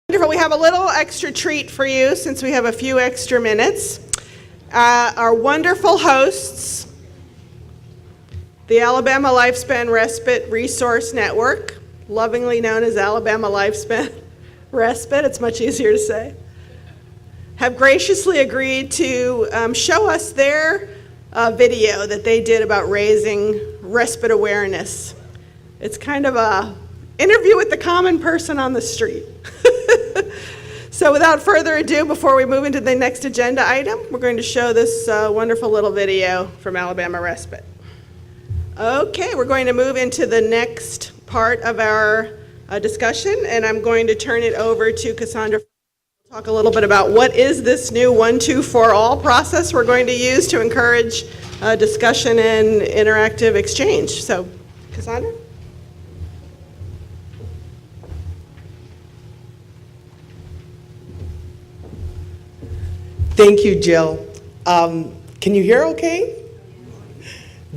Wonderful. We have a little extra treat for you since we have a few extra minutes. Our wonderful hosts, the Alabama Lifespan Respite Resource Network, lovingly known as Alabama Lifespan Respite, it's much easier to say, have graciously agreed to show us their video that they did about raising respite awareness. It's kind of a interview with the common person on the street. So without further ado, before we move into the next agenda item, we're going to show this wonderful little video from Alabama Respite. Okay, we're going to move into the next part of our discussion, and I'm going to turn it over to Cassandra to talk a little bit about what is this new 1, 2, 4 all process we're going to use to encourage discussion and interactive exchange. So, Cassandra? Thank you, Jill. Can you hear okay?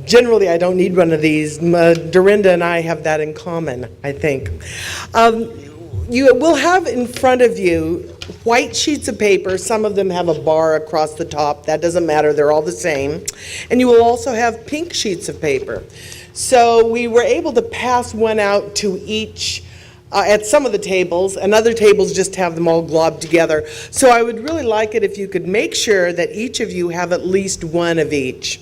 Generally, I don't need one of these. Dorinda and I have that in common, I think. You will have in front of you white sheets of paper. Some of them have a bar across the top. That doesn't matter. They're all the same. And you will also have pink sheets of paper. So we were able to pass one out to each at some of the tables, and other tables just have them all globbed together. So I would really like it if you could make sure that each of you have at least one of each.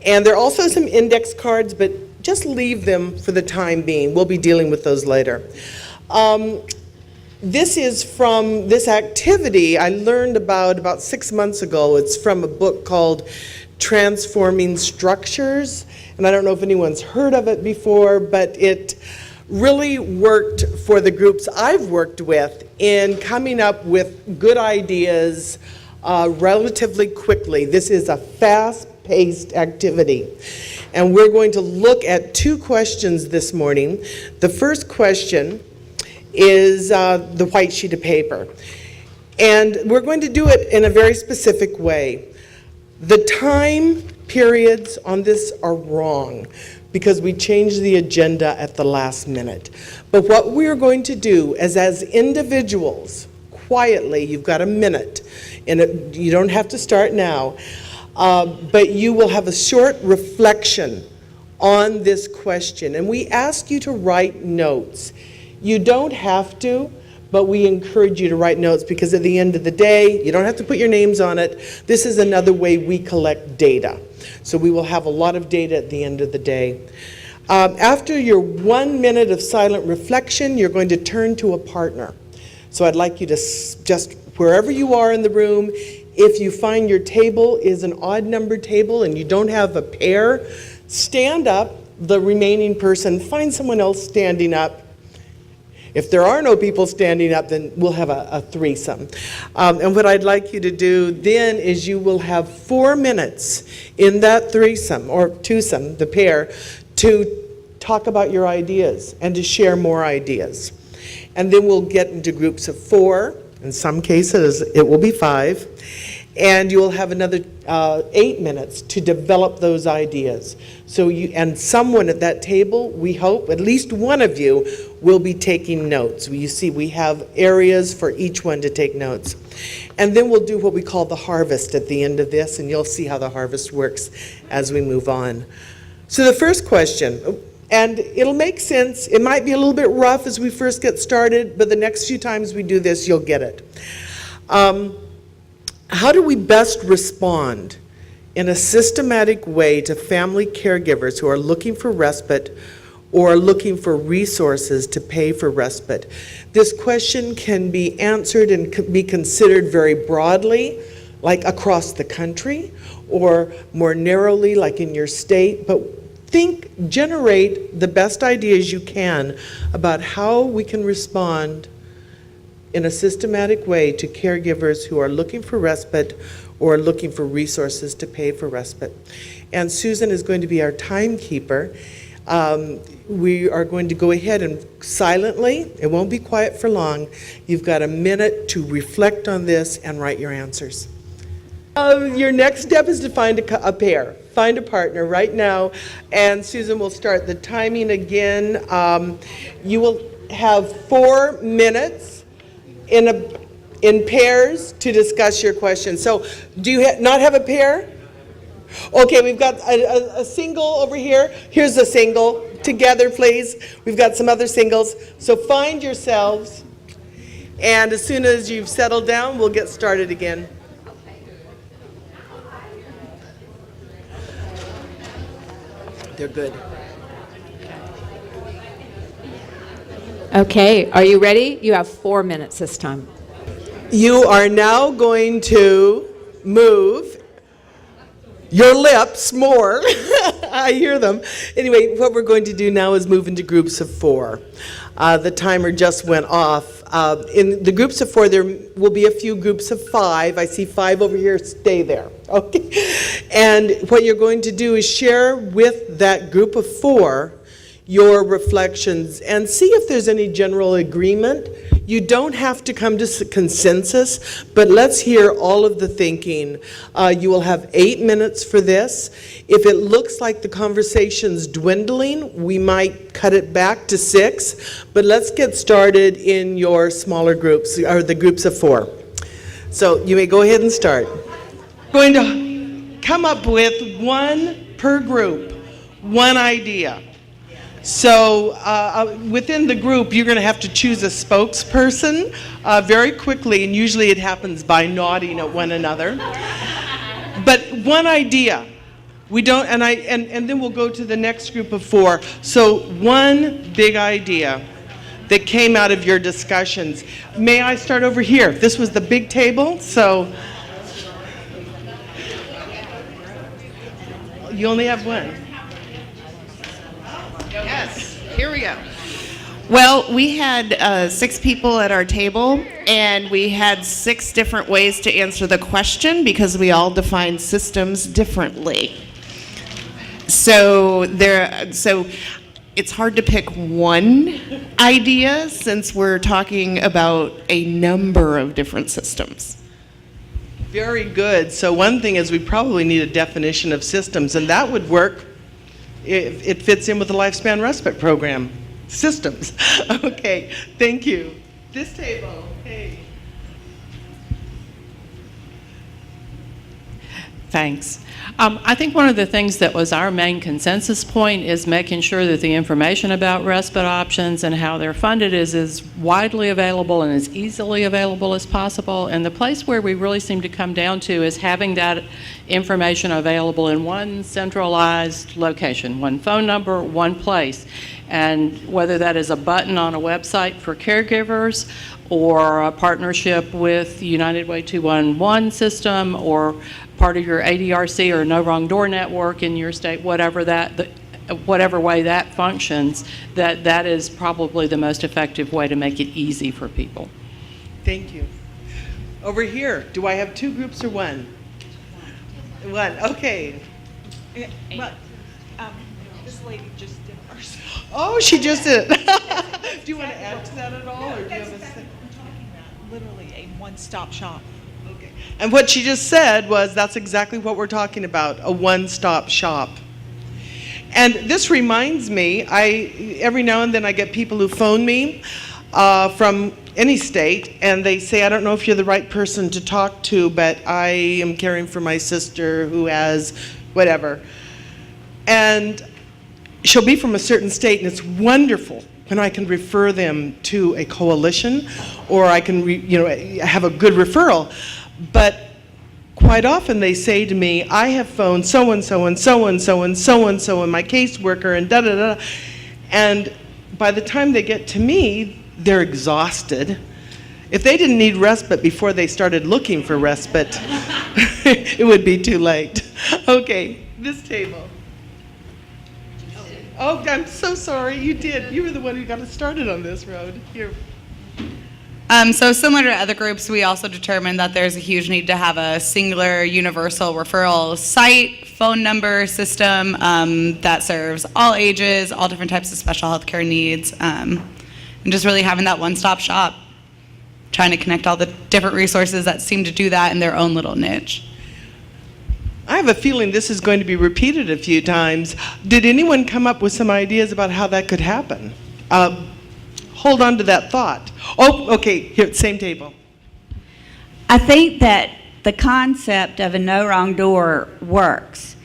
And there are also some index cards, but just leave them for the time being. We'll be dealing with those later. This is from this activity I learned about 6 months ago. It's from a book called Transforming Structures. And I don't know if anyone's heard of it before, but it really worked for the groups I've worked with in coming up with good ideas relatively quickly. This is a fast-paced activity. And we're going to look at 2 questions this morning. The first question is the white sheet of paper. And we're going to do it in a very specific way. The time periods on this are wrong, because we changed the agenda at the last minute. But what we're going to do is, as individuals, quietly, you've got a minute, and you don't have to start now, but you will have a short reflection on this question. And we ask you to write notes. You don't have to, but we encourage you to write notes, because at the end of the day, you don't have to put your names on it. This is another way we collect data. So we will have a lot of data at the end of the day. After your 1 minute of silent reflection, you're going to turn to a partner. So I'd like you to just, wherever you are in the room, if you find your table is an odd number table and you don't have a pair, stand up, the remaining person, find someone else standing up. If there are no people standing up, then we'll have a threesome. And what I'd like you to do then is you will have 4 minutes in that threesome, or twosome, the pair, to talk about your ideas and to share more ideas. And then we'll get into groups of 4. In some cases, it will be 5. And you will have another 8 minutes to develop those ideas. So and someone at that table, we hope, at least one of you, will be taking notes. You see, we have areas for each one to take notes. And then we'll do what we call the harvest at the end of this, and you'll see how the harvest works as we move on. So the first question, and it'll make sense. It might be a little bit rough as we first get started, but the next few times we do this, you'll get it. How do we best respond in a systematic way to family caregivers who are looking for respite or looking for resources to pay for respite? This question can be answered and be considered very broadly, like across the country, or more narrowly, like in your state. But generate the best ideas you can about how we can respond in a systematic way to caregivers who are looking for respite or looking for resources to pay for respite. And Susan is going to be our timekeeper. We are going to go ahead and silently, it won't be quiet for long, you've got a minute to reflect on this and write your answers. Your next step is to find a pair. Find a partner right now, and Susan will start the timing again. You will have 4 minutes, in pairs to discuss your question. So do you not have a pair? Okay, we've got a single over here. Here's a single. Together, please. We've got some other singles. So find yourselves, and as soon as you've settled down, we'll get started again. They're good. Okay, are you ready? You have 4 minutes this time. You are now going to move your lips more. I hear them. Anyway, what we're going to do now is move into groups of 4. The timer just went off. In the groups of 4, there will be a few groups of 5. I see 5 over here. Stay there. Okay. And what you're going to do is share with that group of 4 your reflections and see if there's any general agreement. You don't have to come to consensus, but let's hear all of the thinking. You will have 8 minutes for this. If it looks like the conversation's dwindling, we might cut it back to 6, but let's get started in your smaller groups, or the groups of 4. So you may go ahead and start. Going to come up with 1 per group, 1 idea. So within the group, you're going to have to choose a spokesperson very quickly, and usually it happens by nodding at one another. But 1 idea. We don't, and then we'll go to the next group of 4. So 1 big idea that came out of your discussions. May I start over here? This was the big table, so you only have 1. Yes, here we go. Well, we had 6 people at our table, and we had 6 different ways to answer the question because we all define systems differently. So it's hard to pick 1 idea since we're talking about a number of different systems. Very good. So one thing is we probably need a definition of systems, and that would work. It fits in with the Lifespan Respite Program. Systems. Okay, thank you. This table, hey. Thanks. I think one of the things that was our main consensus point is making sure that the information about respite options and how they're funded is as widely available and as easily available as possible. And the place where we really seem to come down to is having that information available in one centralized location, 1 phone number, 1 place. And whether that is a button on a website for caregivers or a partnership with United Way 211 system or part of your ADRC or No Wrong Door network in your state, whatever way that functions, that is probably the most effective way to make it easy for people. Thank you. Over here, do I have 2 groups or 1? 1, okay. What? This lady just did ours. Oh, she just did it. Do you want to add to that at all? Or do you have a second? Literally a one-stop shop. Okay. And what she just said was that's exactly what we're talking about, a one-stop shop. And this reminds me, every now and then I get people who phone me from any state, and they say, I don't know if you're the right person to talk to, but I am caring for my sister who has whatever. And she'll be from a certain state, and it's wonderful when I can refer them to a coalition, or I can have a good referral. But quite often they say to me, I have phoned so-and-so and so-and-so and so-and-so and my caseworker and da-da-da. And by the time they get to me, they're exhausted. If they didn't need respite before they started looking for respite, it would be too late. Okay, this table. Oh, I'm so sorry, you did. You were the one who got us started on this road. Here. So similar to other groups, we also determined that there's a huge need to have a singular universal referral site, phone number system that serves all ages, all different types of special health care needs, and just really having that one-stop shop, trying to connect all the different resources that seem to do that in their own little niche. I have a feeling this is going to be repeated a few times. Did anyone come up with some ideas about how that could happen? hold on to that thought. Oh, okay, here, same table. I think that the concept of a no wrong door works.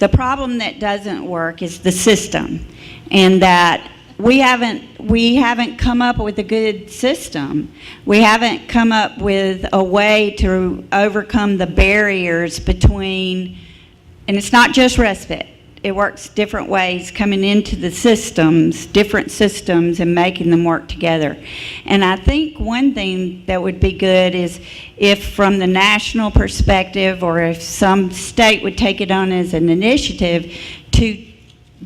The problem that doesn't work is the system, and that we haven't come up with a good system. We haven't come up with a way to overcome the barriers between, and it's not just respite. It works different ways coming into the systems, different systems, and making them work together. And I think one thing that would be good is if from the national perspective, or if some state would take it on as an initiative to,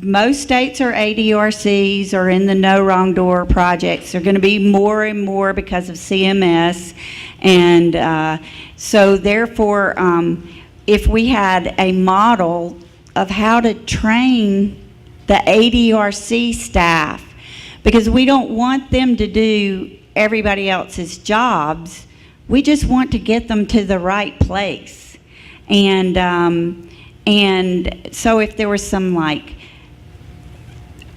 most states are ADRCs or in the No Wrong Door projects. They're going to be more and more because of CMS. And so therefore, if we had a model of how to train the ADRC staff, because we don't want them to do everybody else's jobs. We just want to get them to the right place. And so if there was some like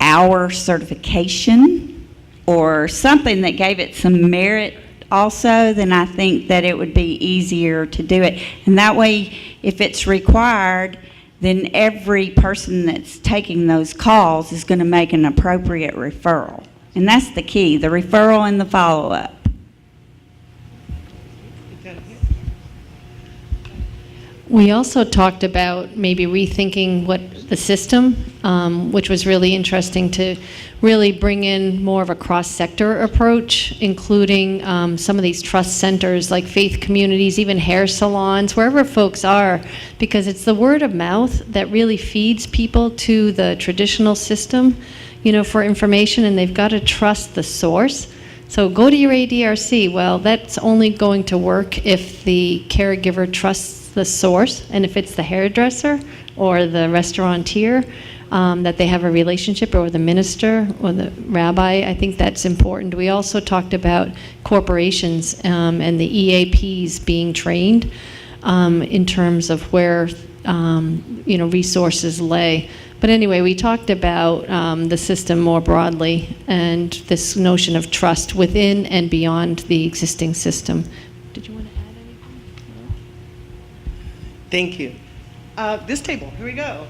hour certification or something that gave it some merit also, then I think that it would be easier to do it. And that way, if it's required, then every person that's taking those calls is going to make an appropriate referral. And that's the key, the referral and the follow-up. We also talked about maybe rethinking what the system, which was really interesting to really bring in more of a cross-sector approach, including some of these trust centers like faith communities, even hair salons, wherever folks are, because it's the word of mouth that really feeds people to the traditional system, you know, for information, and they've got to trust the source. So go to your ADRC. Well, that's only going to work if the caregiver trusts the source, and if it's the hairdresser or the restaurateur, that they have a relationship, or the minister or the rabbi. I think that's important. We also talked about corporations and the EAPs being trained in terms of where resources lay. But anyway, we talked about the system more broadly and this notion of trust within and beyond the existing system. Did you want to add anything? Thank you. This table, here we go.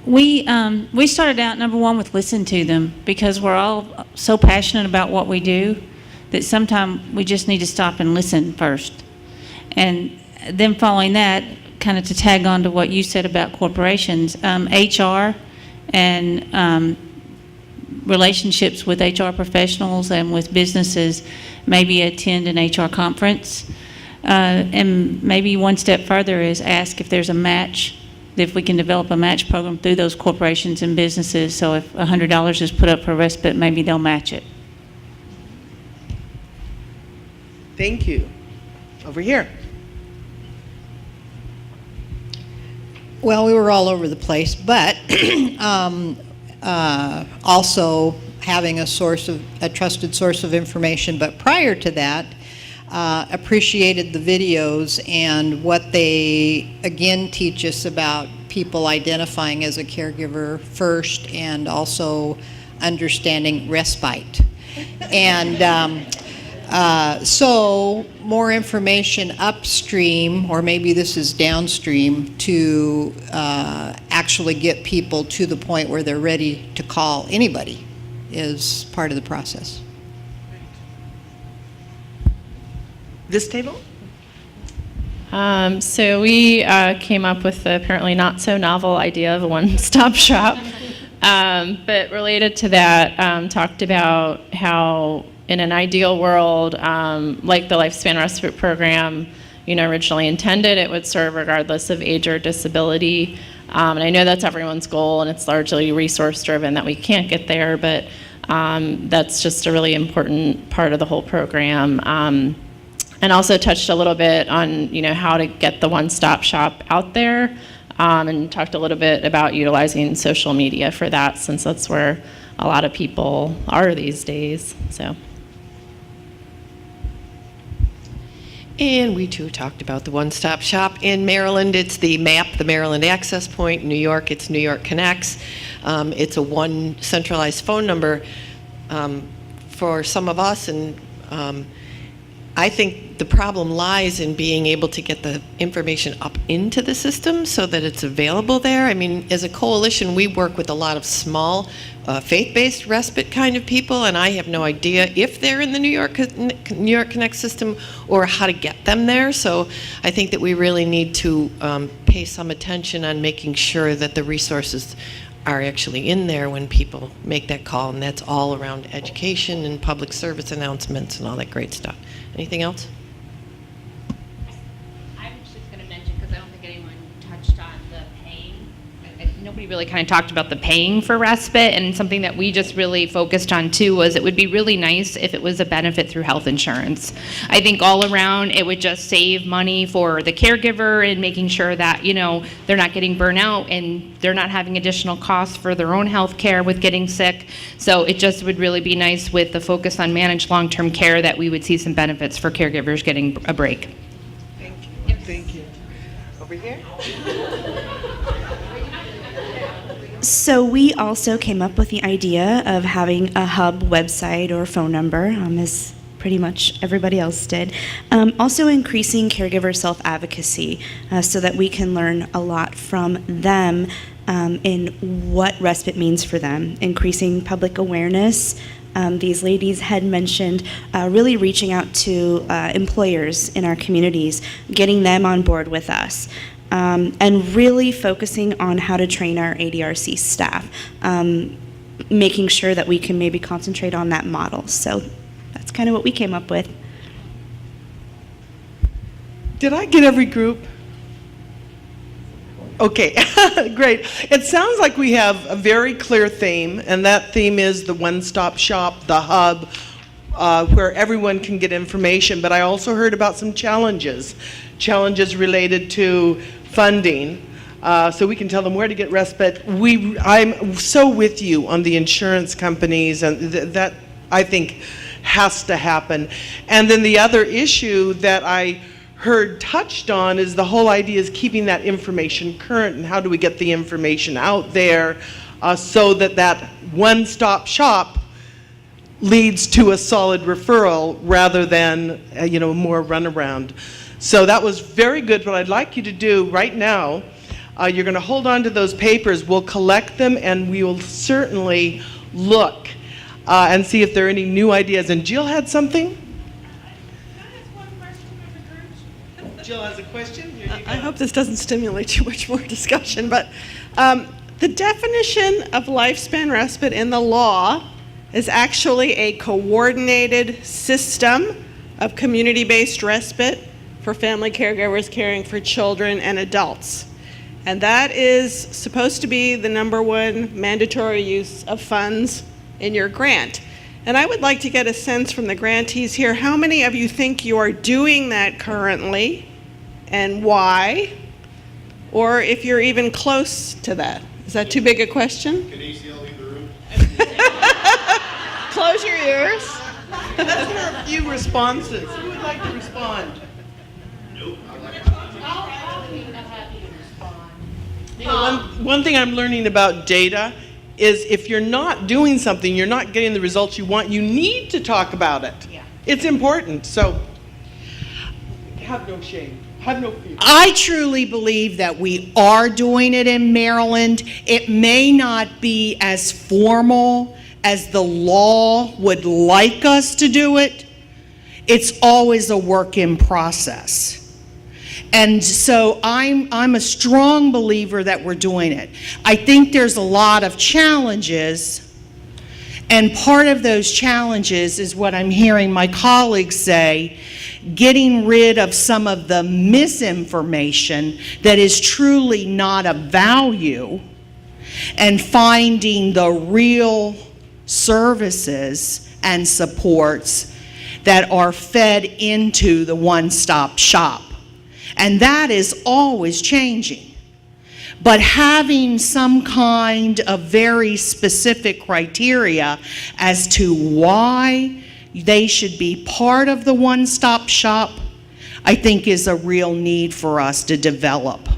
We started out, number one, with listen to them, because we're all so passionate about what we do that sometimes we just need to stop and listen first. And then following that, kind of to tag on to what you said about corporations, HR and relationships with HR professionals and with businesses, maybe attend an HR conference. And maybe one step further is ask if there's a match, if we can develop a match program through those corporations and businesses. So if $100 is put up for respite, maybe they'll match it. Thank you. Over here. Well, we were all over the place, but also having a trusted source of information. But prior to that, appreciated the videos and what they again teach us about people identifying as a caregiver first, and also understanding respite. And so more information upstream, or maybe this is downstream, to actually get people to the point where they're ready to call anybody is part of the process. This table? So we came up with the apparently not so novel idea of a one-stop shop. But related to that, talked about how in an ideal world, like the Lifespan Respite Program, originally intended, it would serve regardless of age or disability. And I know that's everyone's goal, and it's largely resource-driven that we can't get there, but that's just a really important part of the whole program. And also touched a little bit on, how to get the one-stop shop out there, and talked a little bit about utilizing social media for that, since that's where a lot of people are these days. So. And we too talked about the one-stop shop. In Maryland, it's the MAP, the Maryland Access Point. In New York, it's New York Connects. It's a one centralized phone number for some of us, and I think the problem lies in being able to get the information up into the system so that it's available there. I mean, as a coalition, we work with a lot of small faith-based respite kind of people, and I have no idea if they're in the New York Connect system or how to get them there. So I think that we really need to pay some attention on making sure that the resources are actually in there when people make that call, and that's all around education and public service announcements and all that great stuff. Anything else? I was just going to mention, because I don't think anyone touched on the paying. Nobody really kind of talked about the paying for respite, and something that we just really focused on too was it would be really nice if it was a benefit through health insurance. I think all around it would just save money for the caregiver and making sure that, you know, they're not getting burnt out and they're not having additional costs for their own health care with getting sick. So it just would really be nice with the focus on managed long-term care that we would see some benefits for caregivers getting a break. Thank you. Thank you. Over here. So we also came up with the idea of having a hub website or phone number, as pretty much everybody else did. Also increasing caregiver self-advocacy so that we can learn a lot from them in what respite means for them. Increasing public awareness. These ladies had mentioned really reaching out to employers in our communities, getting them on board with us. And really focusing on how to train our ADRC staff, making sure that we can maybe concentrate on that model. So that's kind of what we came up with. Did I get every group? Okay, great. It sounds like we have a very clear theme, and that theme is the one-stop shop, the hub, where everyone can get information. But I also heard about some challenges related to funding, so we can tell them where to get respite. I'm so with you on the insurance companies, and that I think has to happen. And then the other issue that I heard touched on is the whole idea is keeping that information current, and how do we get the information out there so that that one-stop shop leads to a solid referral rather than more runaround. So that was very good. What I'd like you to do right now, you're going to hold on to those papers. We'll collect them, and we will certainly look and see if there are any new ideas. And Jill had something? Jill has a question. Here you go. I hope this doesn't stimulate too much more discussion, but the definition of lifespan respite in the law is actually a coordinated system of community-based respite for family caregivers caring for children and adults. And that is supposed to be the #1 mandatory use of funds in your grant. And I would like to get a sense from the grantees here, how many of you think you are doing that currently and why? Or if you're even close to that. Is that too big a question? Can ACL leave the room? Close your ears. Let's hear a few responses. Who would like to respond? One thing I'm learning about data is if you're not doing something, you're not getting the results you want, you need to talk about it. Yeah. It's important. So have no shame. Have no fear. I truly believe that we are doing it in Maryland. It may not be as formal as the law would like us to do it. It's always a work in process. And so I'm a strong believer that we're doing it. I think there's a lot of challenges, and part of those challenges is what I'm hearing my colleagues say, getting rid of some of the misinformation that is truly not of value, and finding the real services and supports that are fed into the one-stop shop. And that is always changing. But having some kind of very specific criteria as to why they should be part of the one-stop shop, I think is a real need for us to develop.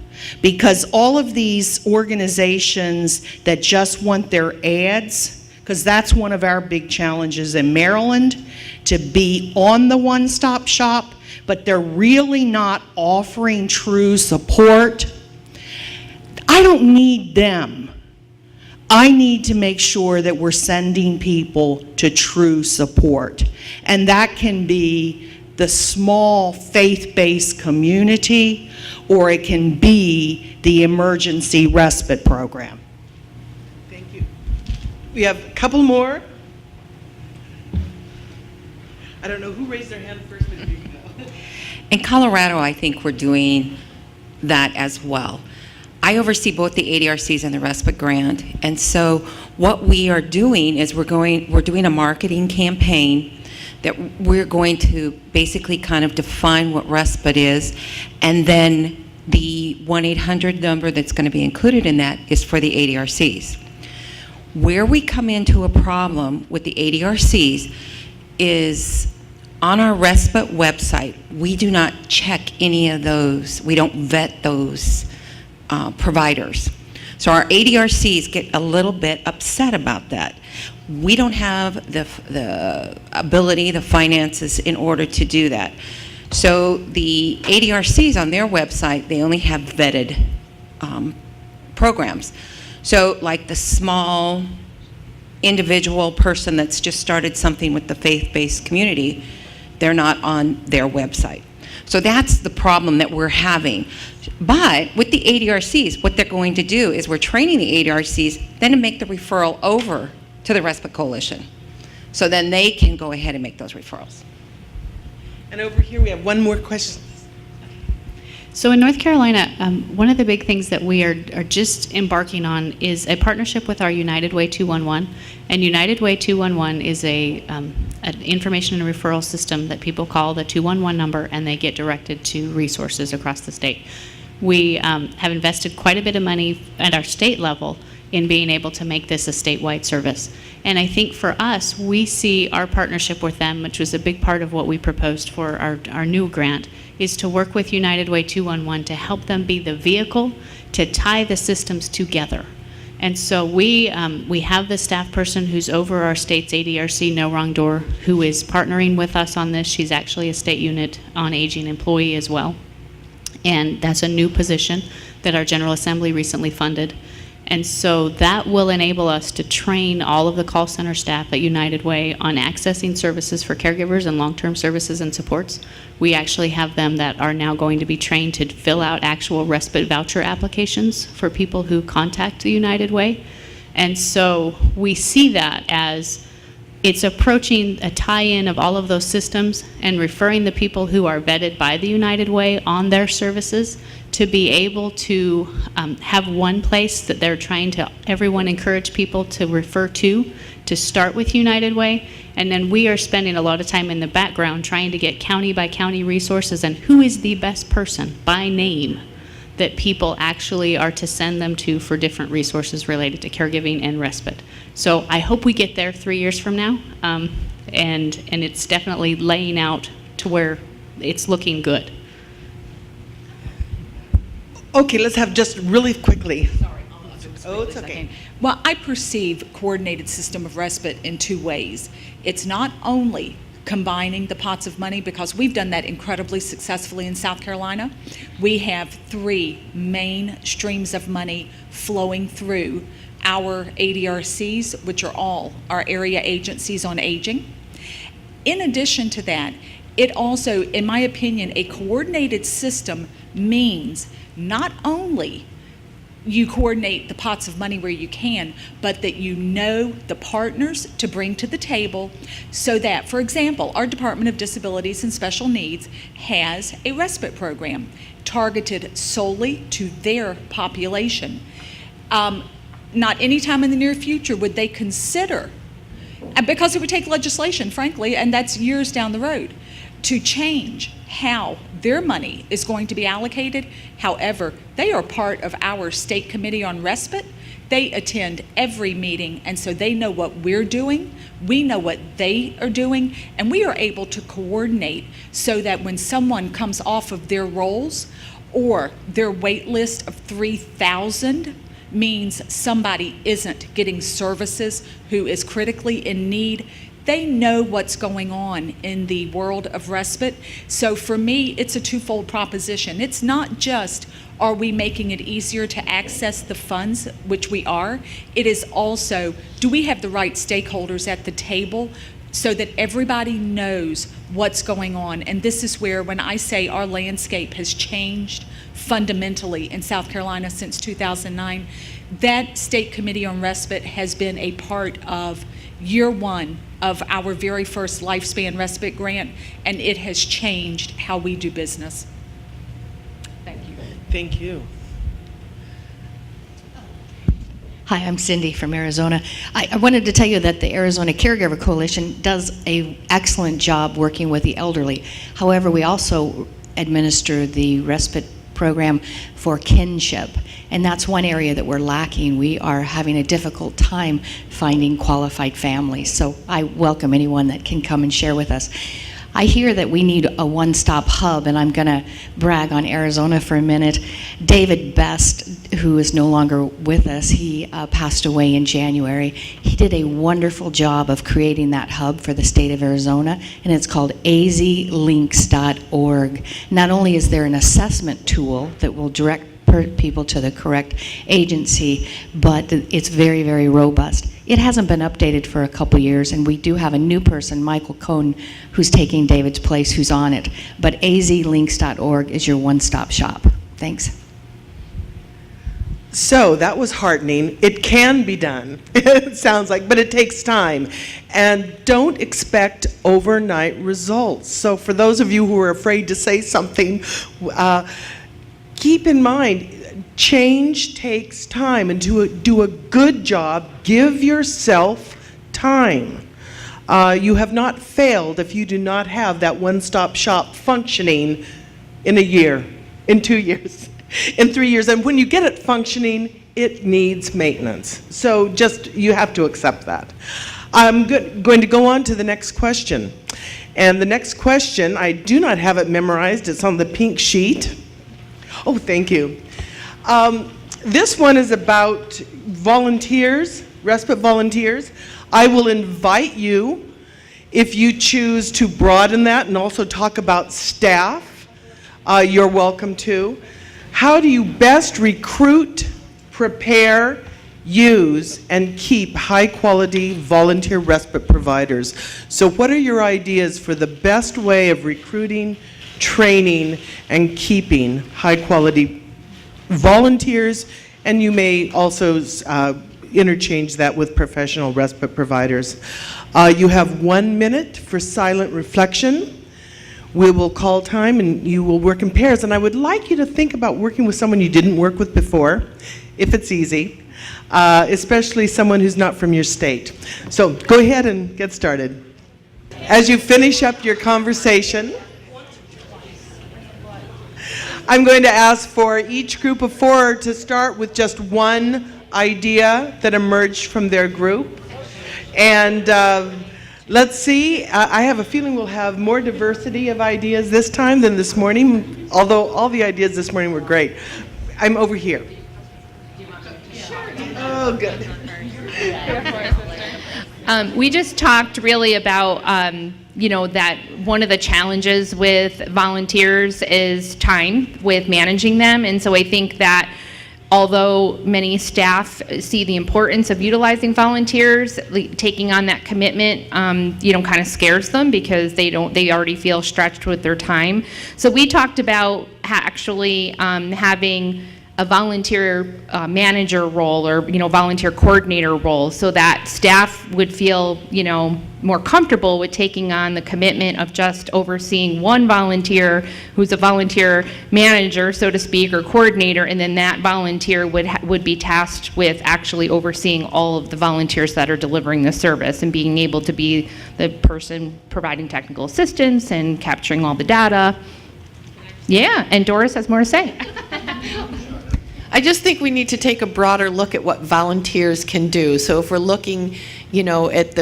Because all of these organizations that just want their ads because that's one of our big challenges in Maryland, to be on the one-stop shop, but they're really not offering true support. I don't need them. I need to make sure that we're sending people to true support. And that can be the small faith-based community, or it can be the emergency respite program. Thank you. We have a couple more. I don't know who raised their hand first, but here you go. In Colorado, I think we're doing that as well. I oversee both the ADRCs and the respite grant, and so what we are doing is we're doing a marketing campaign that we're going to basically kind of define what respite is, and then the 1-800 number that's going to be included in that is for the ADRCs. Where we come into a problem with the ADRCs is on our respite website, we do not check any of those. We don't vet those providers. So our ADRCs get a little bit upset about that. We don't have the ability, the finances in order to do that. So the ADRCs on their website, they only have vetted programs. So like the small individual person that's just started something with the faith-based community, they're not on their website. So that's the problem that we're having. But with the ADRCs, what they're going to do is we're training the ADRCs then to make the referral over to the Respite Coalition. So then they can go ahead and make those referrals. And over here we have one more question. So in North Carolina, one of the big things that we are just embarking on is a partnership with our United Way 211. And United Way 211 is an information and referral system that people call the 211 number, and they get directed to resources across the state. We have invested quite a bit of money at our state level in being able to make this a statewide service. And I think for us, we see our partnership with them, which was a big part of what we proposed for our new grant, is to work with United Way 211 to help them be the vehicle to tie the systems together. And so we have the staff person who's over our state's ADRC, No Wrong Door, who is partnering with us on this. She's actually a state unit on aging employee as well. And that's a new position that our General Assembly recently funded. And so that will enable us to train all of the call center staff at United Way on accessing services for caregivers and long-term services and supports. We actually have them that are now going to be trained to fill out actual respite voucher applications for people who contact the United Way. And so we see that as it's approaching a tie-in of all of those systems and referring the people who are vetted by the United Way on their services to be able to have one place that they're trying to, everyone encourage people to refer to start with United Way. And then we are spending a lot of time in the background trying to get county by county resources and who is the best person by name that people actually are to send them to for different resources related to caregiving and respite. So I hope we get there 3 years from now, and it's definitely laying out to where it's looking good. Okay, let's have just really quickly. Sorry. Oh, it's okay. Well, I perceive coordinated system of respite in two ways. It's not only combining the pots of money, because we've done that incredibly successfully in South Carolina. We have 3 main streams of money flowing through our ADRCs, which are all our area agencies on aging. In addition to that, it also, in my opinion, a coordinated system means not only you coordinate the pots of money where you can, but that you know the partners to bring to the table so that, for example, our Department of Disabilities and Special Needs has a respite program targeted solely to their population. Not anytime in the near future would they consider, because it would take legislation, frankly, and that's years down the road, to change how their money is going to be allocated. However, they are part of our State Committee on Respite. They attend every meeting, and so they know what we're doing. We know what they are doing, and we are able to coordinate so that when someone comes off of their roles or their wait list of 3,000, means somebody isn't getting services who is critically in need. They know what's going on in the world of respite. So for me, it's a twofold proposition. It's not just, are we making it easier to access the funds, which we are? It is also, do we have the right stakeholders at the table so that everybody knows what's going on? And this is where, when I say our landscape has changed fundamentally in South Carolina since 2009, that State Committee on Respite has been a part of year one of our very first Lifespan Respite Grant, and it has changed how we do business. Thank you. Thank you. Hi, I'm Cindy from Arizona. I wanted to tell you that the Arizona Caregiver Coalition does an excellent job working with the elderly. However, we also administer the respite program for kinship, and that's one area that we're lacking. We are having a difficult time finding qualified families, so I welcome anyone that can come and share with us. I hear that we need a one-stop hub, and I'm going to brag on Arizona for a minute. David Best, who is no longer with us, he passed away in January. He did a wonderful job of creating that hub for the state of Arizona, and it's called azlinks.org. Not only is there an assessment tool that will direct people to the correct agency, but it's very, very robust. It hasn't been updated for a couple years, and we do have a new person, Michael Cohn, who's taking David's place, who's on it. But azlinks.org is your one-stop shop. Thanks. So that was heartening. It can be done, it sounds like, but it takes time. And don't expect overnight results. So for those of you who are afraid to say something, keep in mind, change takes time, and to do a good job, give yourself time. You have not failed if you do not have that one-stop shop functioning in a year, in 2 years, in 3 years. And when you get it functioning, it needs maintenance. So just, you have to accept that. I'm going to go on to the next question. And the next question, I do not have it memorized. It's on the pink sheet. Oh, thank you. This one is about volunteers, respite volunteers. I will invite you, if you choose to broaden that and also talk about staff, you're welcome to. How do you best recruit, prepare, use, and keep high-quality volunteer respite providers? So what are your ideas for the best way of recruiting, training, and keeping high-quality volunteers? And you may also interchange that with professional respite providers. You have 1 minute for silent reflection. We will call time and you will work in pairs. And I would like you to think about working with someone you didn't work with before, if it's easy, especially someone who's not from your state. So go ahead and get started. As you finish up your conversation, I'm going to ask for each group of 4 to start with just one idea that emerged from their group. And let's see, I have a feeling we'll have more diversity of ideas this time than this morning, although all the ideas this morning were great. I'm over here. Oh, good. We just talked really about, that one of the challenges with volunteers is time with managing them. And so I think that although many staff see the importance of utilizing volunteers, taking on that commitment, kind of scares them because they already feel stretched with their time. So we talked about actually having a volunteer manager role or volunteer coordinator role, so that staff would feel more comfortable with taking on the commitment of just overseeing one volunteer who's a volunteer manager, so to speak, or coordinator, and then that volunteer would be tasked with actually overseeing all of the volunteers that are delivering the service and being able to be the person providing technical assistance and capturing all the data. Yeah, and Doris has more to say. I just think we need to take a broader look at what volunteers can do. So if we're looking, at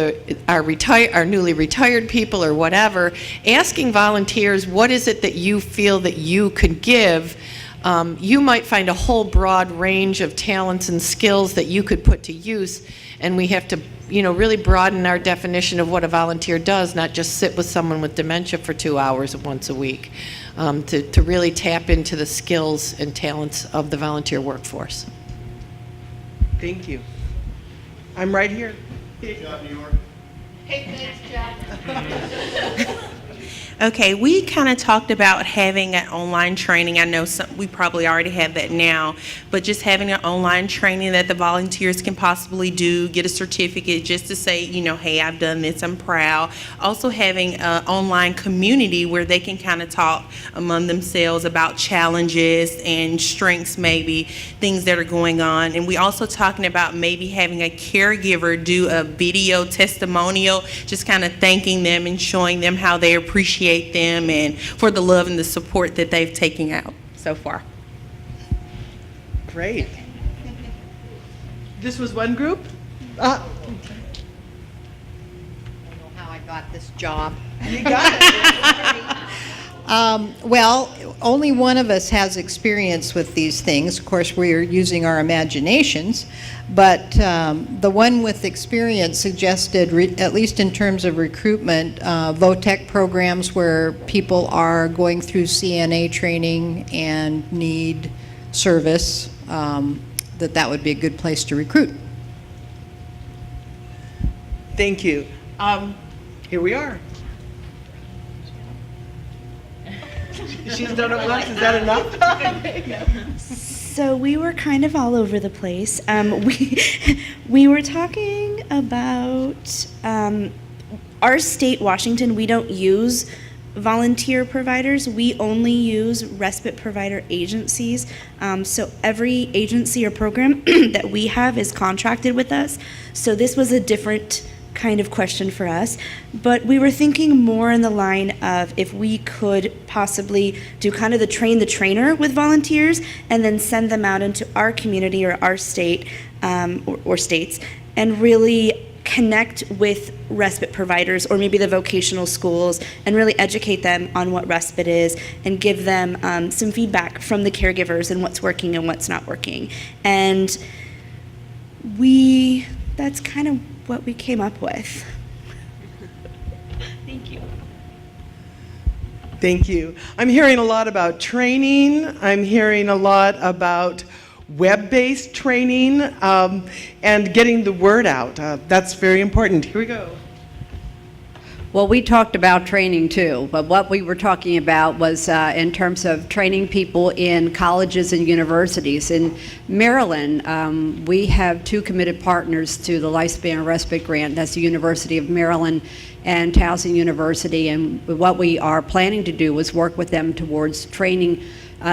our newly retired people or whatever, asking volunteers, what is it that you feel that you could give you might find a whole broad range of talents and skills that you could put to use, and we have to, really broaden our definition of what a volunteer does, not just sit with someone with dementia for 2 hours once a week, to really tap into the skills and talents of the volunteer workforce. Thank you. I'm right here. Good job, New York. Hey, thanks, Jeff. Okay, we kind of talked about having an online training. I know we probably already have that now, but just having an online training that the volunteers can possibly do, get a certificate just to say, hey, I've done this, I'm proud. Also having an online community where they can kind of talk among themselves about challenges and strengths, maybe, things that are going on. And we also talking about maybe having a caregiver do a video testimonial, just kind of thanking them and showing them how they appreciate them and for the love and the support that they've taken out so far. Great. This was one group? I don't know how I got this job. You got it. Well, only one of us has experience with these things. Of course, we're using our imaginations, but the one with experience suggested, at least in terms of recruitment, VOTEC programs where people are going through CNA training and need service, that would be a good place to recruit. Thank you. Here we are. She's done it once. Is that enough? So we were kind of all over the place. We were talking about our state, Washington. We don't use volunteer providers. We only use respite provider agencies. So every agency or program that we have is contracted with us. So this was a different kind of question for us, but we were thinking more in the line of if we could possibly do kind of the train the trainer with volunteers and then send them out into our community or our state or states and really connect with respite providers or maybe the vocational schools and really educate them on what respite is and give them some feedback from the caregivers and what's working and what's not working. And that's kind of what we came up with. Thank you. Thank you. I'm hearing a lot about training. I'm hearing a lot about web-based training and getting the word out. That's very important. Here we go. Well, we talked about training too, but what we were talking about was in terms of training people in colleges and universities. In Maryland, we have 2 committed partners to the Lifespan Respite Grant. That's the University of Maryland and Towson University. And what we are planning to do is work with them towards training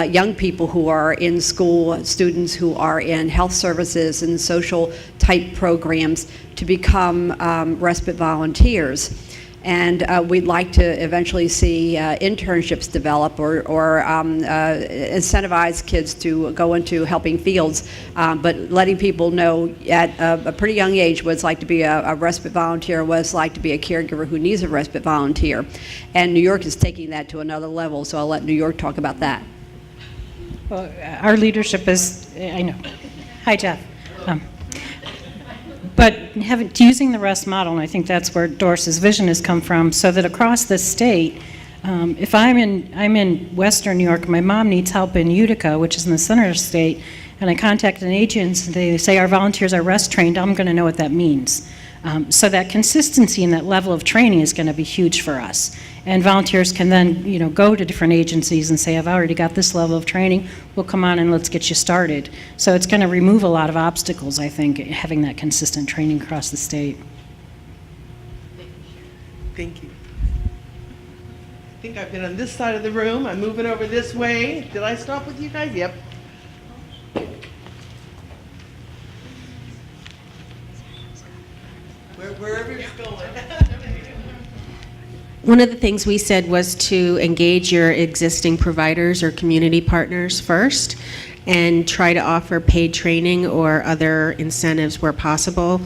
young people who are in school, students who are in health services and social type programs to become respite volunteers. And we'd like to eventually see internships develop or incentivize kids to go into helping fields, but letting people know at a pretty young age what it's like to be a respite volunteer, what it's like to be a caregiver who needs a respite volunteer. And New York is taking that to another level, so I'll let New York talk about that. Well, our leadership is, I know. Hi, Jeff. But using the REST model, and I think that's where Doris's vision has come from, so that across the state, if I'm in Western New York, my mom needs help in Utica, which is in the center of the state, and I contact an agency, they say our volunteers are REST trained, I'm going to know what that means. So that consistency and that level of training is going to be huge for us. And volunteers can then, go to different agencies and say, I've already got this level of training, we'll come on and let's get you started. So it's going to remove a lot of obstacles, I think, having that consistent training across the state. Thank you. I think I've been on this side of the room. I'm moving over this way. Did I stop with you guys? Yep. Wherever you're going. One of the things we said was to engage your existing providers or community partners first and try to offer paid training or other incentives where possible,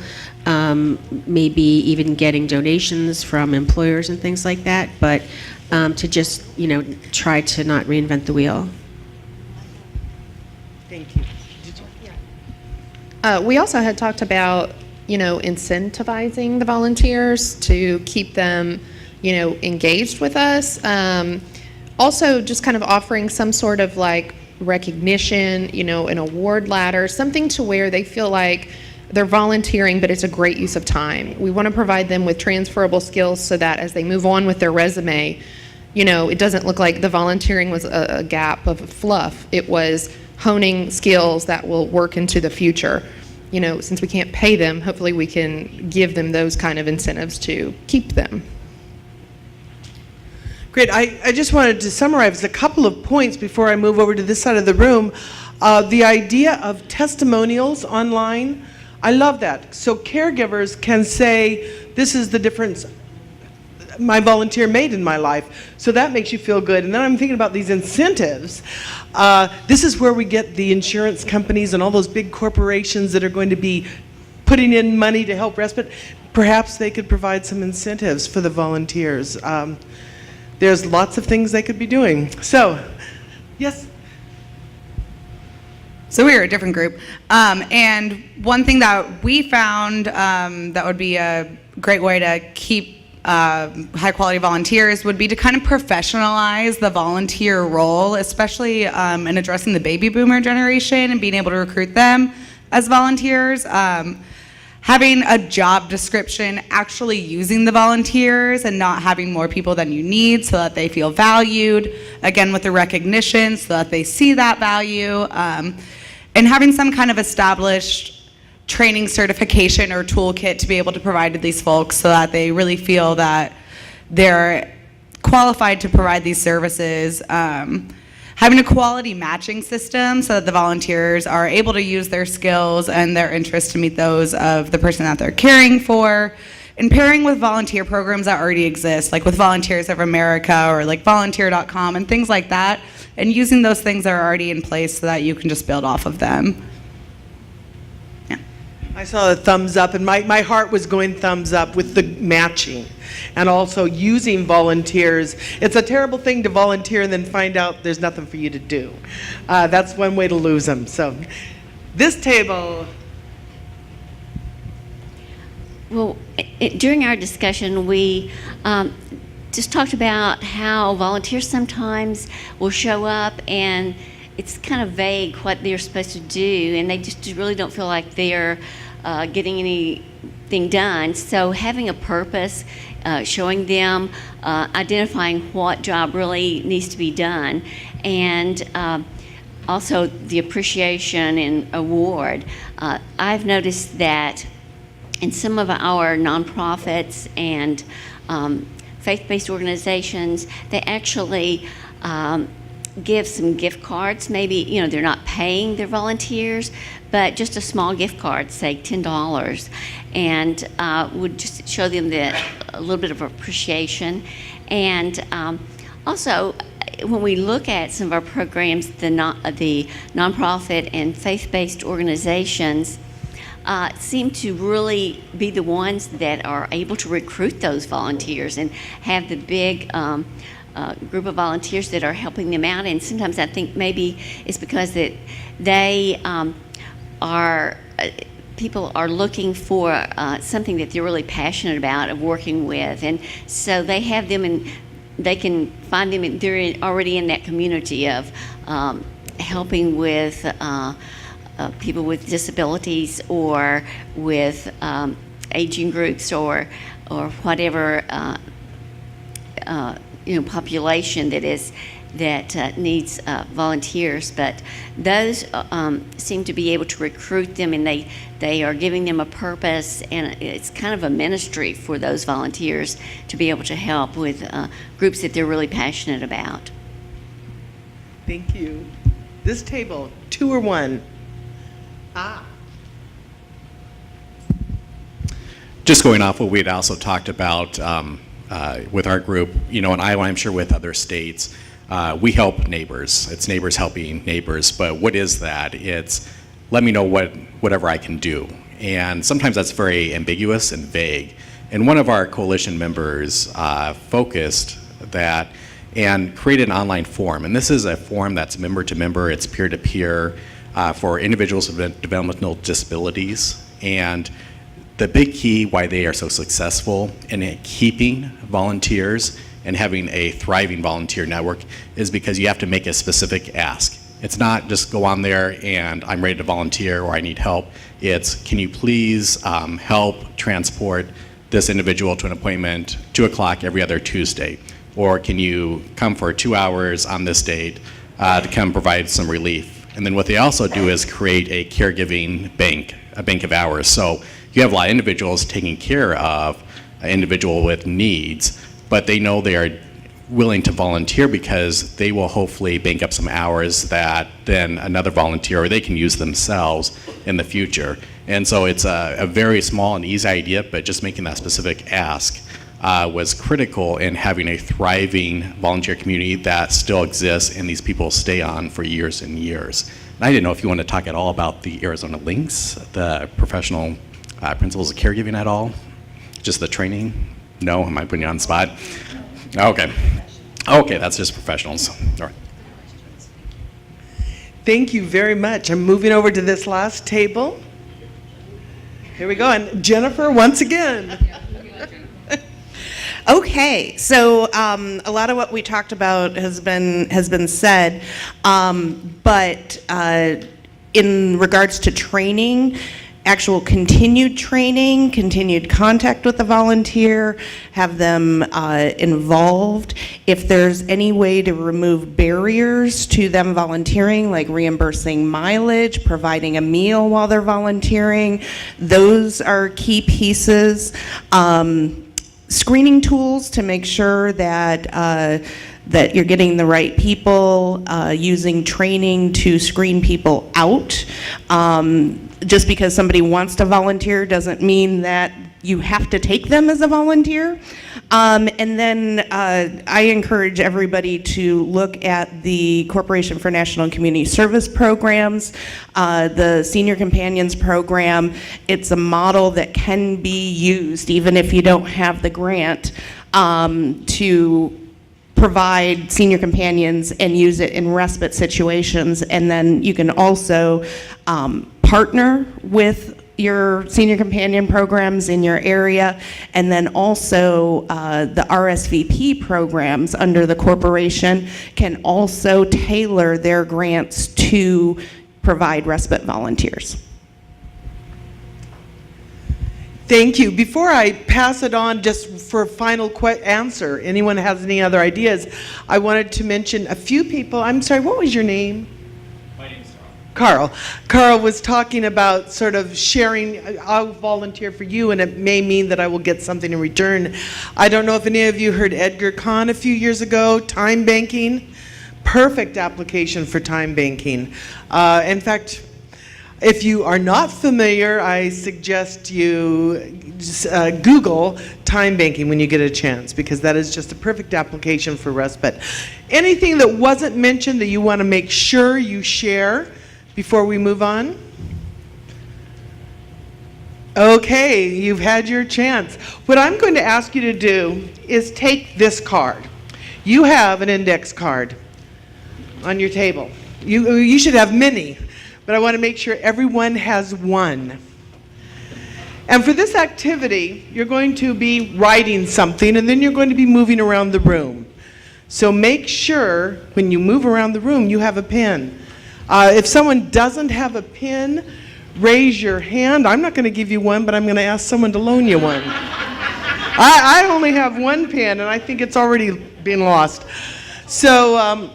maybe even getting donations from employers and things like that, but to just, try to not reinvent the wheel. Thank you. We also had talked about, incentivizing the volunteers to keep them, engaged with us. Also, just kind of offering some sort of like recognition, an award ladder, something to where they feel like they're volunteering, but it's a great use of time. We want to provide them with transferable skills so that as they move on with their resume, it doesn't look like the volunteering was a gap of fluff. It was honing skills that will work into the future. Since we can't pay them, hopefully we can give them those kind of incentives to keep them. Great. I just wanted to summarize a couple of points before I move over to this side of the room. The idea of testimonials online, I love that. So caregivers can say, this is the difference my volunteer made in my life. So that makes you feel good. And then I'm thinking about these incentives. This is where we get the insurance companies and all those big corporations that are going to be putting in money to help respite. Perhaps they could provide some incentives for the volunteers. There's lots of things they could be doing. So, yes? So we were a different group. And one thing that we found that would be a great way to keep high quality volunteers would be to kind of professionalize the volunteer role, especially in addressing the baby boomer generation and being able to recruit them as volunteers. Having a job description, actually using the volunteers and not having more people than you need so that they feel valued, again with the recognition so that they see that value, and having some kind of established training certification or toolkit to be able to provide to these folks so that they really feel that they're qualified to provide these services. Having a quality matching system so that the volunteers are able to use their skills and their interests to meet those of the person that they're caring for, and pairing with volunteer programs that already exist, like with Volunteers of America or like volunteer.com and things like that, and using those things that are already in place so that you can just build off of them. I saw a thumbs up, and my heart was going thumbs up with the matching and also using volunteers. It's a terrible thing to volunteer and then find out there's nothing for you to do. That's one way to lose them. So this table. Well, during our discussion, we just talked about how volunteers sometimes will show up and it's kind of vague what they're supposed to do, and they just really don't feel like they're getting anything done. So having a purpose, showing them, identifying what job really needs to be done, and also the appreciation and award. I've noticed that in some of our nonprofits and faith-based organizations, they actually give some gift cards. Maybe, they're not paying their volunteers, but just a small gift card, say $10, and would just show them a little bit of appreciation. And also, when we look at some of our programs, the nonprofit and faith-based organizations seem to really be the ones that are able to recruit those volunteers and have the big group of volunteers that are helping them out. And sometimes I think maybe it's because that they people are looking for something that they're really passionate about of working with, and so they have them and they can find them and they're already in that community of helping with people with disabilities or with aging groups or whatever population that needs volunteers. But those seem to be able to recruit them, and they are giving them a purpose, and it's kind of a ministry for those volunteers to be able to help with groups that they're really passionate about. Thank you. This table, 2 or 1? Just going off what we had also talked about with our group, in Iowa, I'm sure with other states, we help neighbors. It's neighbors helping neighbors, but what is that? It's let me know whatever I can do. And sometimes that's very ambiguous and vague. And one of our coalition members focused that and created an online form. And this is a form that's member to member, it's peer to peer. for individuals with developmental disabilities. And the big key why they are so successful in keeping volunteers and having a thriving volunteer network is because you have to make a specific ask. It's not just go on there and I'm ready to volunteer or I need help. It's, can you please help transport this individual to an appointment 2 o'clock every other Tuesday? Or can you come for 2 hours on this date to come provide some relief? And then what they also do is create a caregiving bank, a bank of hours. So you have a lot of individuals taking care of an individual with needs, but they know they are willing to volunteer because they will hopefully bank up some hours that then another volunteer or they can use themselves in the future. And so it's a very small and easy idea, but just making that specific ask was critical in having a thriving volunteer community that still exists and these people stay on for years and years. And I didn't know if you want to talk at all about the Arizona Links, the professional principles of caregiving at all? Just the training? No? Am I putting you on the spot? Okay. Okay, that's just professionals. All right. Thank you very much. I'm moving over to this last table. Here we go. And Jennifer, once again. Okay, so a lot of what we talked about has been said, but in regards to training, actual continued training, continued contact with the volunteer, have them involved. If there's any way to remove barriers to them volunteering, like reimbursing mileage, providing a meal while they're volunteering, those are key pieces. Screening tools to make sure that that you're getting the right people, using training to screen people out. Just because somebody wants to volunteer doesn't mean that you have to take them as a volunteer. And then I encourage everybody to look at the Corporation for National and Community Service programs, the Senior Companions program. It's a model that can be used even if you don't have the grant to provide senior companions and use it in respite situations. And then you can also partner with your senior companion programs in your area, and then also the RSVP programs under the corporation can also tailor their grants to provide respite volunteers. Thank you. Before I pass it on, just for a final answer, anyone has any other ideas, I wanted to mention a few people. I'm sorry, what was your name? My name is Carl. Carl was talking about sort of sharing, I'll volunteer for you and it may mean that I will get something in return. I don't know if any of you heard Edgar Kahn a few years ago, time banking. Perfect application for time banking. In fact, if you are not familiar, I suggest you just, Google time banking when you get a chance, because that is just a perfect application for respite. Anything that wasn't mentioned that you want to make sure you share before we move on? Okay, you've had your chance. What I'm going to ask you to do is take this card. You have an index card on your table. You should have many, but I want to make sure everyone has one. And for this activity, you're going to be writing something, and then you're going to be moving around the room. So make sure when you move around the room, you have a pen. If someone doesn't have a pen, raise your hand. I'm not going to give you one, but I'm going to ask someone to loan you one. I only have one pen, and I think it's already been lost. So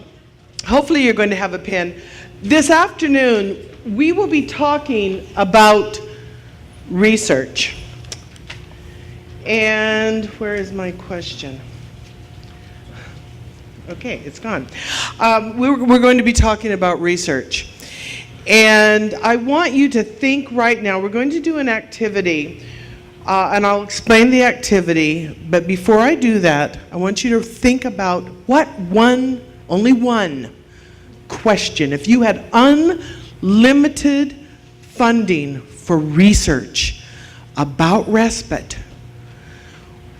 hopefully you're going to have a pen. This afternoon, we will be talking about research. And where is my question? Okay, it's gone. We're going to be talking about research. And I want you to think right now, we're going to do an activity, and I'll explain the activity, but before I do that, I want you to think about only one question. If you had unlimited funding for research about respite,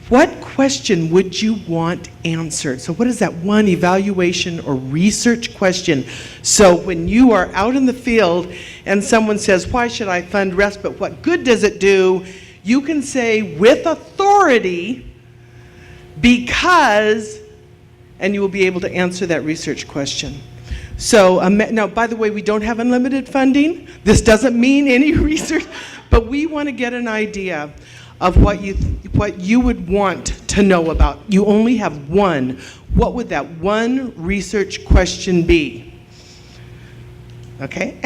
What question would you want answered? So what is that one evaluation or research question? So when you are out in the field and someone says, why should I fund respite? What good does it do? You can say with authority, because, and you will be able to answer that research question. So now, by the way, we don't have unlimited funding. This doesn't mean any research, but we want to get an idea of what you would want to know about. You only have one. What would that one research question be? Okay?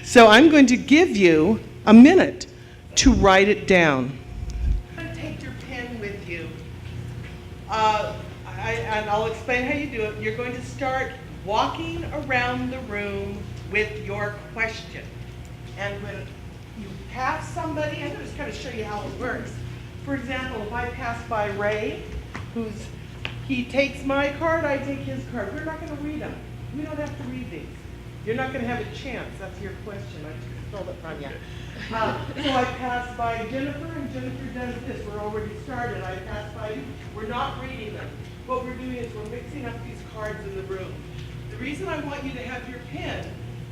So I'm going to give you a minute to write it down. Take your pen with you. And I'll explain how you do it. You're going to start walking around the room with your question. And when you pass somebody, I'm going to just kind of show you how it works. For example, if I pass by Ray, he takes my card, I take his card. We're not going to read them. We don't have to read these. You're not going to have a chance. That's your question. I stole it from you. So I pass by Jennifer, and Jennifer does this. We're already started. I pass by you. We're not reading them. What we're doing is we're mixing up these cards in the room. The reason I want you to have your pen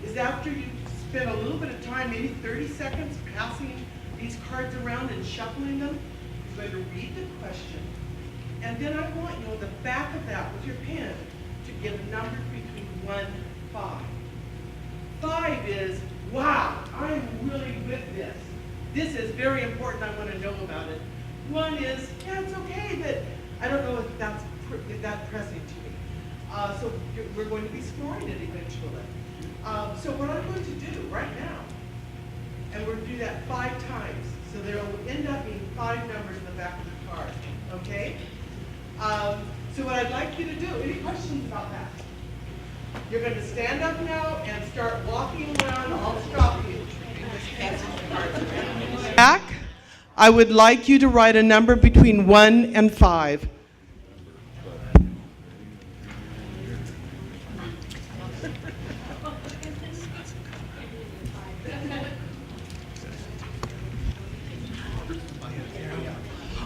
is after you spend a little bit of time, maybe 30 seconds, passing these cards around and shuffling them, you're going to read the question. And then I want you on the back of that with your pen to give a number between 1 and 5. 5 is, wow, I'm really with this. This is very important. I want to know about it. 1 is, yeah, it's okay, but I don't know if that's pressing to me. So we're going to be scoring it eventually. So what I'm going to do right now, and we're going to do that 5 times. So there will end up being 5 numbers in the back of the card. Okay? So what I'd like you to do, any questions about that? You're going to stand up now and start walking around. I'll stop you. Back, I would like you to write a number between 1 and 5.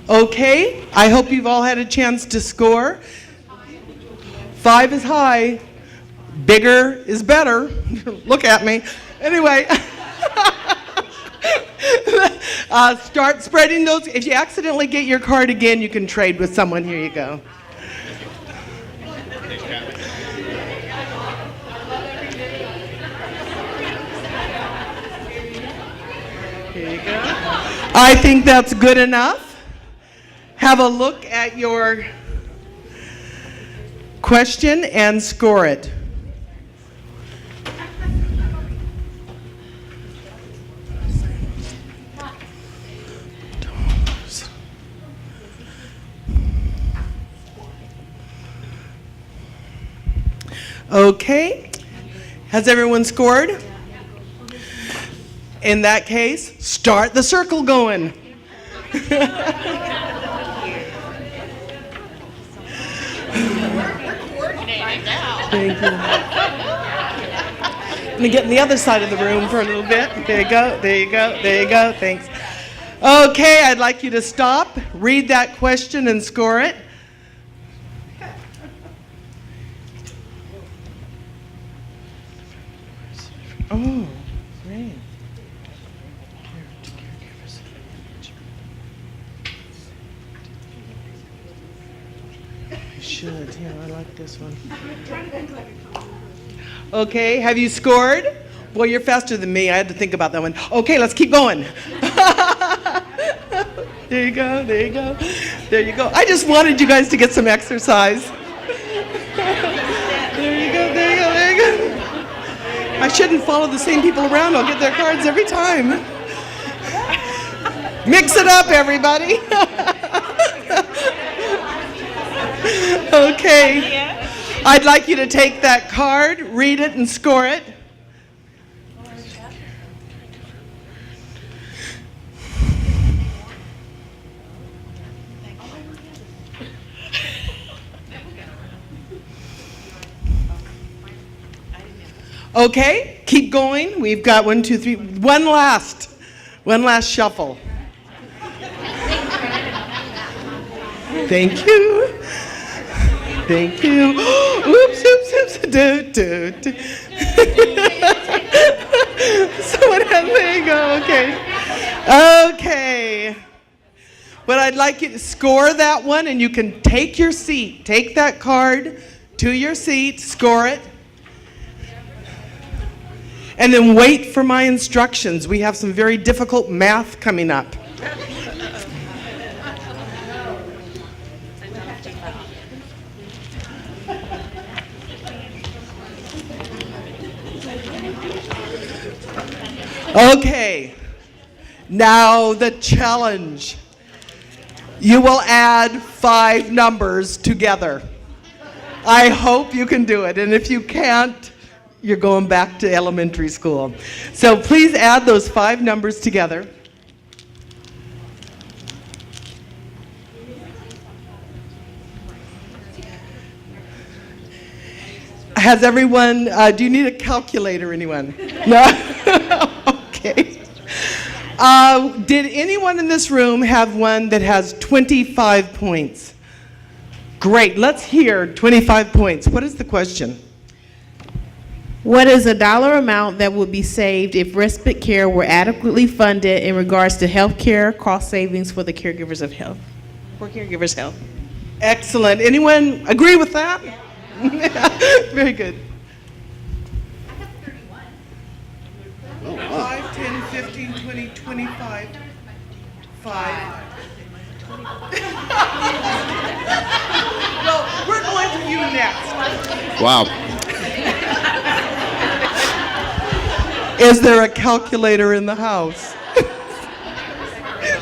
Okay, I hope you've all had a chance to score. 5 is high. Bigger is better. Look at me. Anyway, start spreading those. If you accidentally get your card again, you can trade with someone. Here you go. Here you go. I think that's good enough. Have a look at your question and score it. Okay, has everyone scored? In that case, start the circle going. Thank you. I'm gonna get in the other side of the room for a little bit. There you go, there you go, there you go, thanks. Okay, I'd like you to stop, read that question and score it. Oh, great. You should, yeah, I like this one. Okay, have you scored? Well, you're faster than me. I had to think about that one. Okay, let's keep going. There you go, there you go, there you go. I just wanted you guys to get some exercise. There you go, there you go, there you go. I shouldn't follow the same people around. I'll get their cards every time. Mix it up, everybody. Okay. I'd like you to take that card, read it, and score it. Okay, keep going. We've got 1, 2, 3. One last shuffle. Thank you. Thank you. Oops, oops, oops. Do, do, do. Someone has, there you go, okay. Okay. But I'd like you to score that one, and you can take your seat. Take that card to your seat, score it. And then wait for my instructions. We have some very difficult math coming up. Okay, now the challenge. You will add 5 numbers together. I hope you can do it, and if you can't, you're going back to elementary school. So please add those 5 numbers together. Has everyone, do you need a calculator, anyone? No? Okay. Did anyone in this room have one that has 25 points? Great, let's hear 25 points. What is the question? What is a dollar amount that would be saved if respite care were adequately funded in regards to health care cost savings for the caregivers of health? For caregivers' health. Excellent. Anyone agree with that? Very good. I have 31. 5, 10, 15, 20, 25. 5. Well, we're going to you next. Wow. Is there a calculator in the house?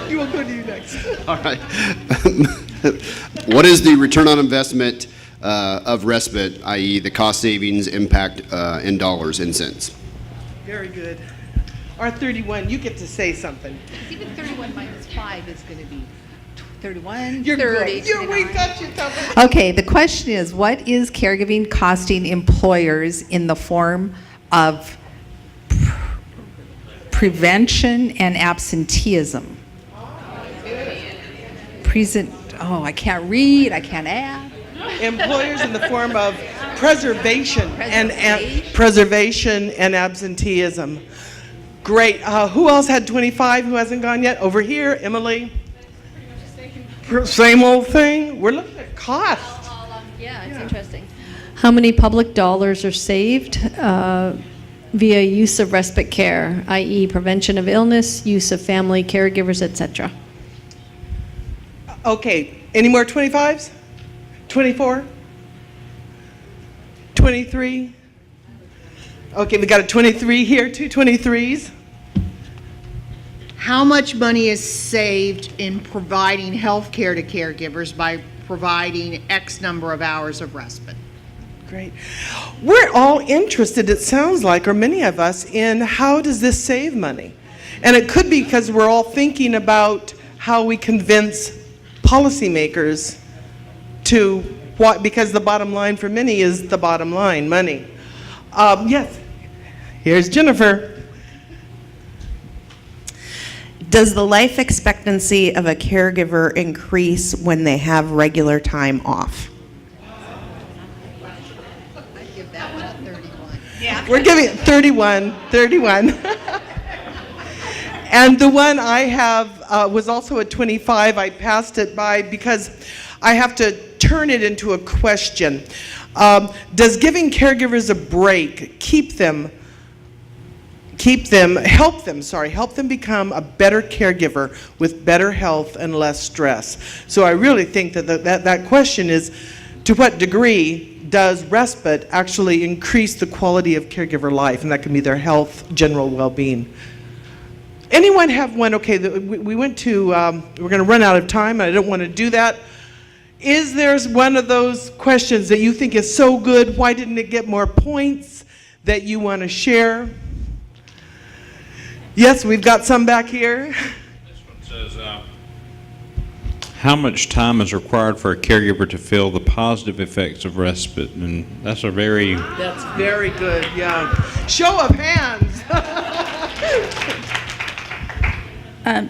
You will go to you next. All right. What is the return on investment of respite, i.e. the cost savings impact in dollars and cents? Very good. R31, you get to say something. Even 31 minus 5 is going to be 31, You're 30, good. We got you covered. Okay, the question is, what is caregiving costing employers in the form of prevention and absenteeism? I can't read, I can't add. Employers in the form of preservation and absenteeism. Great. Who else had 25 who hasn't gone yet? Over here, Emily. Same old thing. We're looking at cost. Yeah, it's interesting. How many public dollars are saved via use of respite care, i.e. prevention of illness, use of family caregivers, etc.? Okay, any more 25s? 24? 23? Okay, we got a 23 here, 2 23s. How much money is saved in providing health care to caregivers by providing X number of hours of respite? Great. We're all interested, it sounds like, or many of us, in how does this save money? And it could be because we're all thinking about how we convince policymakers to what, because the bottom line for many is the bottom line, money. Yes, here's Jennifer. Does the life expectancy of a caregiver increase when they have regular time off? We're giving it 31. And the one I have was also a 25. I passed it by because I have to turn it into a question. Does giving caregivers a break help them become a better caregiver with better health and less stress? So I really think that question is, to what degree does respite actually increase the quality of caregiver life? And that can be their health, general well-being. Anyone have one? Okay, we went to, we're going to run out of time, and I don't want to do that. Is there one of those questions that you think is so good, why didn't it get more points, that you want to share? Yes, we've got some back here. This one says, how much time is required for a caregiver to feel the positive effects of respite? And that's very good, yeah. Show of hands.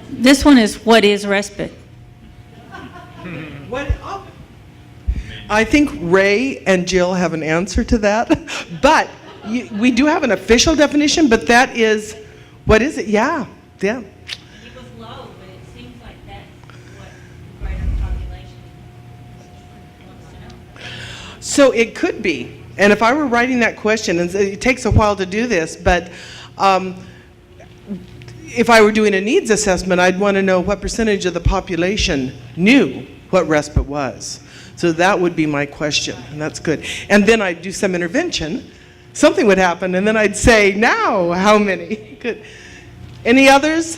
This one is, what is respite? What? Oh, I think Ray and Jill have an answer to that, but we do have an official definition, but that is, what is it? Yeah. It was low, but it seems like that's what the greater population wants to know. So it could be, and if I were writing that question, and it takes a while to do this, but if I were doing a needs assessment, I'd want to know what percentage of the population knew what respite was. So that would be my question, and that's good. And then I'd do some intervention, something would happen, and then I'd say, now, how many? Good. Any others?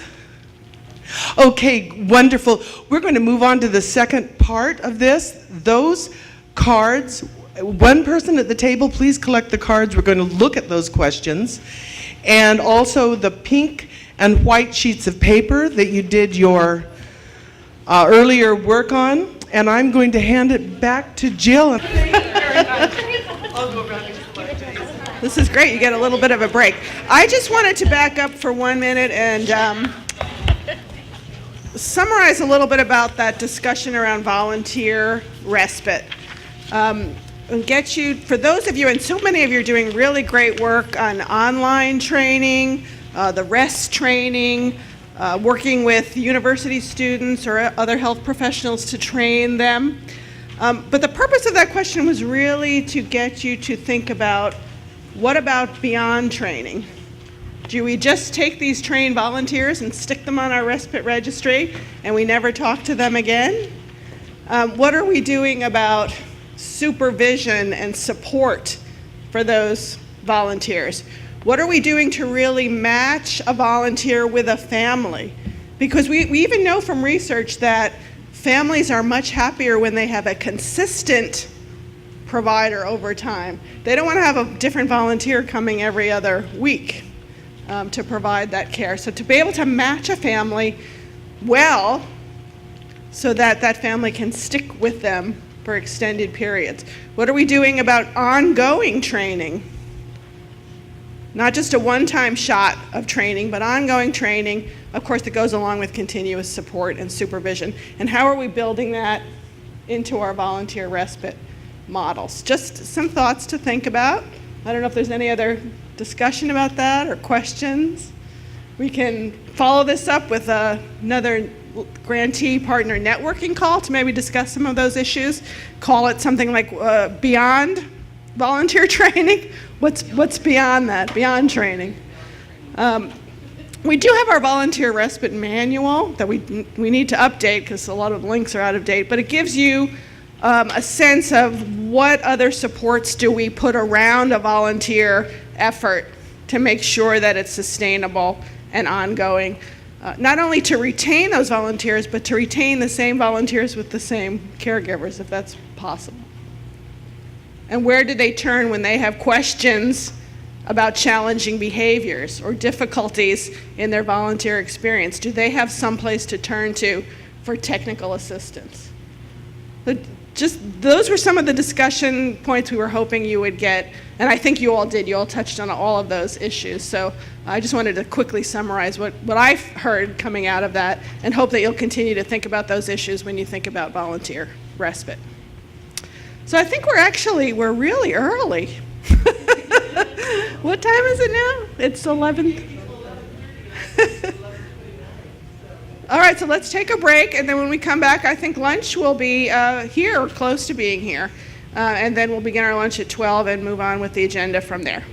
Okay, wonderful. We're going to move on to the second part of this. Those cards, one person at the table, please collect the cards. We're going to look at those questions. And also the pink and white sheets of paper that you did your earlier work on. And I'm going to hand it back to Jill. This is great. You get a little bit of a break. I just wanted to back up for 1 minute and summarize a little bit about that discussion around volunteer respite. And get you, for those of you, and so many of you are doing really great work on online training, the REST training, working with university students or other health professionals to train them. But the purpose of that question was really to get you to think about, what about beyond training? Do we just take these trained volunteers and stick them on our respite registry and we never talk to them again? What are we doing about supervision and support for those volunteers? What are we doing to really match a volunteer with a family? Because we even know from research that families are much happier when they have a consistent provider over time. They don't want to have a different volunteer coming every other week to provide that care. So to be able to match a family well so that that family can stick with them for extended periods. What are we doing about ongoing training? Not just a one-time shot of training, but ongoing training, of course, that goes along with continuous support and supervision. And how are we building that into our volunteer respite models? Just some thoughts to think about. I don't know if there's any other discussion about that or questions. We can follow this up with another grantee partner networking call to maybe discuss some of those issues. Call it something like beyond volunteer training. What's beyond that, beyond training? We do have our volunteer respite manual that we need to update because a lot of links are out of date, but it gives you a sense of what other supports do we put around a volunteer effort to make sure that it's sustainable and ongoing. Not only to retain those volunteers, but to retain the same volunteers with the same caregivers, if that's possible. And where do they turn when they have questions about challenging behaviors or difficulties in their volunteer experience? Do they have someplace to turn to for technical assistance? But just those were some of the discussion points we were hoping you would get, and I think you all did. You all touched on all of those issues. So I just wanted to quickly summarize what I've heard coming out of that, and hope that you'll continue to think about those issues when you think about volunteer respite. So I think we're really early. What time is it now? It's 11. All right, so let's take a break, and then when we come back, I think lunch will be here or close to being here. And then we'll begin our lunch at 12 and move on with the agenda from there.